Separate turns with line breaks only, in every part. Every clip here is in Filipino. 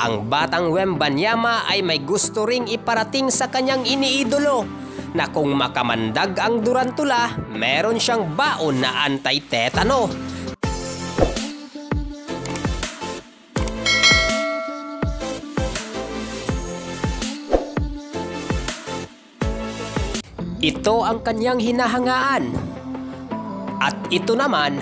ang batang Wembanyama ay may gusto ring iparating sa kanyang iniidolo na kung makamandag ang Durantula, meron siyang baon na anti-tetano. Ito ang kanyang hinahangaan. At ito naman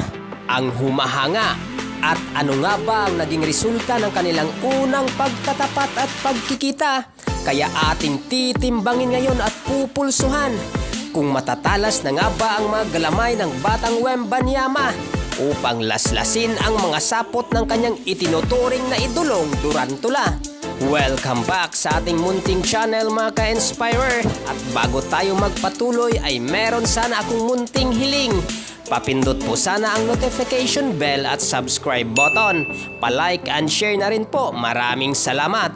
ang humahanga. At ano nga ba ang naging resulta ng kanilang unang pagtatapat at pagkikita? Kaya ating titimbangin ngayon at pupulsuhan kung matatalas na nga ba ang mga galamay ng batang Wembanyama upang laslasin ang mga sapot ng kanyang itinuturing na idolong Durantula. Welcome back sa ating munting channel mga ka-inspirer. At bago tayo magpatuloy ay meron sana akong munting hiling. Papindot po sana ang notification bell at subscribe button. Palike and share na rin po. Maraming salamat.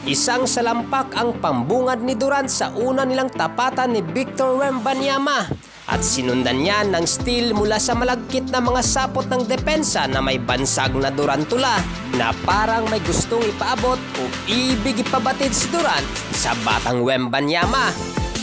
Isang salampak ang pambungad ni Durant sa una nilang tapatan ni Victor Wembanyama. At sinundan niya ng steal mula sa malagkit na mga sapot ng depensa na may bansag na Durantula na parang may gustong ipaabot o ibig ipabatid si Durant sa batang Wembanyama.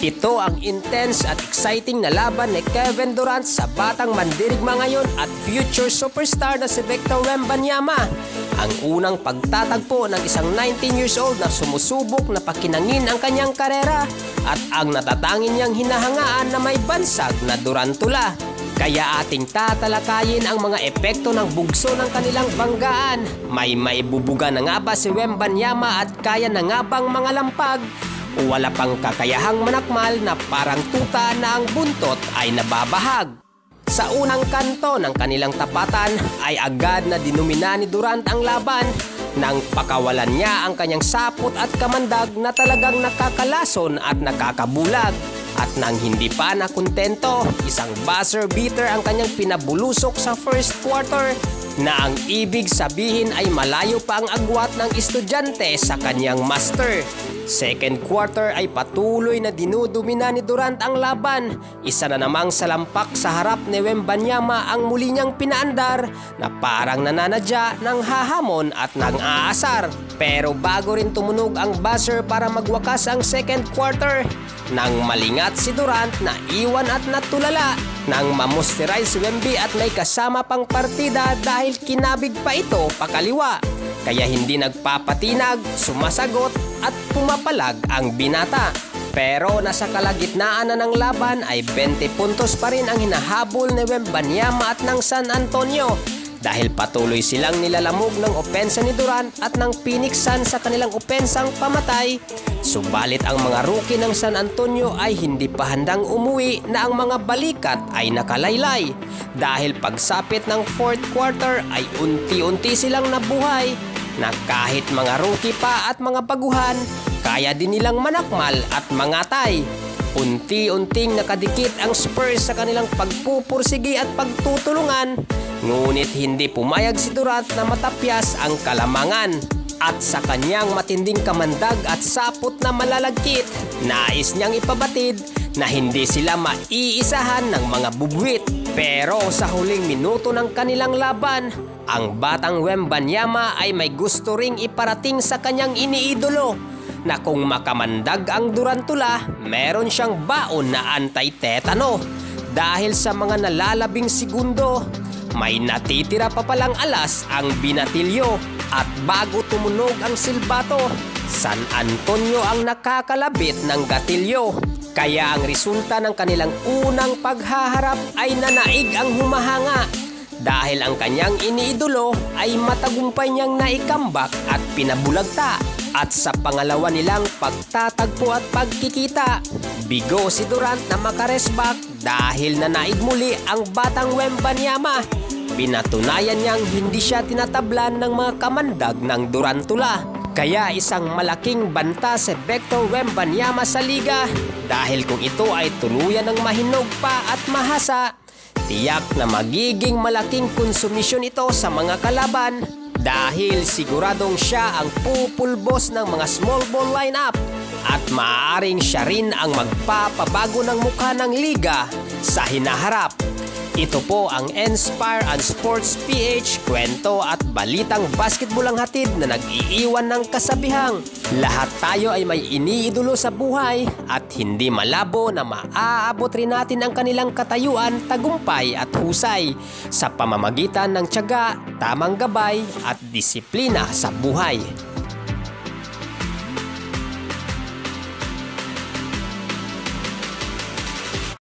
Ito ang intense at exciting na laban ni Kevin Durant sa batang mandirigma ngayon at future superstar na si Victor Wembanyama. Ang unang pagtatagpo ng isang 19 years old na sumusubok na pakinangin ang kanyang karera at ang natatangin niyang hinahangaan na may bansag na Durantula. Kaya ating tatalakayin ang mga epekto ng bugso ng kanilang banggaan. May maibubuga na nga ba si Wembanyama at kaya na nga bang mga lampag? O wala pang kakayahang manakmal na parang tuta na ang buntot ay nababahag? Sa unang kanto ng kanilang tapatan ay agad na dinumina ni Durant ang laban nang pakawalan niya ang kanyang sapot at kamandag na talagang nakakalason at nakakabulag. At nang hindi pa nakontento, isang buzzer beater ang kanyang pinabulusok sa first quarter na ang ibig sabihin ay malayo pa ang agwat ng estudyante sa kanyang master. Second quarter ay patuloy na dinudumina ni Durant ang laban. Isa na namang salampak sa harap ni Wembanyama ang muli niyang pinaandar na parang nananadya ng hahamon at ng aasar. Pero bago rin tumunog ang buzzer para magwakas ang second quarter, nang malingat si Durant na iwan at natulala nang mamusterize si Wemby at may kasama pang partida dahil kinabig pa ito pakaliwa. Kaya hindi nagpapatinag, sumasagot at pumapalag ang binata. Pero nasa kalagitnaan na ng laban ay 20 puntos pa rin ang hinahabol ni Wembanyama at ng San Antonio. Dahil patuloy silang nilalamog ng opensa ni Durant at ng Phoenix Suns sa kanilang opensang pamatay. Subalit ang mga rookie ng San Antonio ay hindi pa handang umuwi na ang mga balikat ay nakalaylay. Dahil pagsapit ng fourth quarter ay unti-unti silang nabuhay na kahit mga rookie pa at mga baguhan, kaya din nilang manakmal at mangatay. Unti-unting nakadikit ang Spurs sa kanilang pagpupursigi at pagtutulungan. Ngunit hindi pumayag si Durant na matapyas ang kalamangan. At sa kanyang matinding kamandag at sapot na malalagkit, nais niyang ipabatid na hindi sila maiisahan ng mga bubwit. Pero sa huling minuto ng kanilang laban, ang batang Wembanyama ay may gusto ring iparating sa kanyang iniidolo na kung makamandag ang Durantula, meron siyang baon na anti-tetano. Dahil sa mga nalalabing segundo, may natitira pa palang alas ang binatilyo. At bago tumunog ang silbato, San Antonio ang nakakalabit ng gatilyo. Kaya ang resulta ng kanilang unang paghaharap ay nanaig ang humahanga. Dahil ang kanyang iniidolo ay matagumpay niyang naikambak at pinabulagta. At sa pangalawa nilang pagtatagpo at pagkikita, bigo si Durant na makaresback dahil nanaig muli ang batang Wembanyama. Pinatunayan niyang hindi siya tinatablan ng mga kamandag ng Durantula. Kaya isang malaking banta si Victor Wembanyama sa liga dahil kung ito ay tuluyan ng mahinog pa at mahasa, tiyak na magiging malaking konsumisyon ito sa mga kalaban dahil siguradong siya ang pupulbos ng mga small ball lineup at maaaring siya rin ang magpapabago ng mukha ng liga sa hinaharap. Ito po ang Inspire and Sports PH, kwento at balitang basketball ang hatid na nag-iiwan ng kasabihang lahat tayo ay may iniidolo sa buhay at hindi malabo na maaabot rin natin ang kanilang katayuan, tagumpay at husay sa pamamagitan ng tiyaga, tamang gabay at disiplina sa buhay.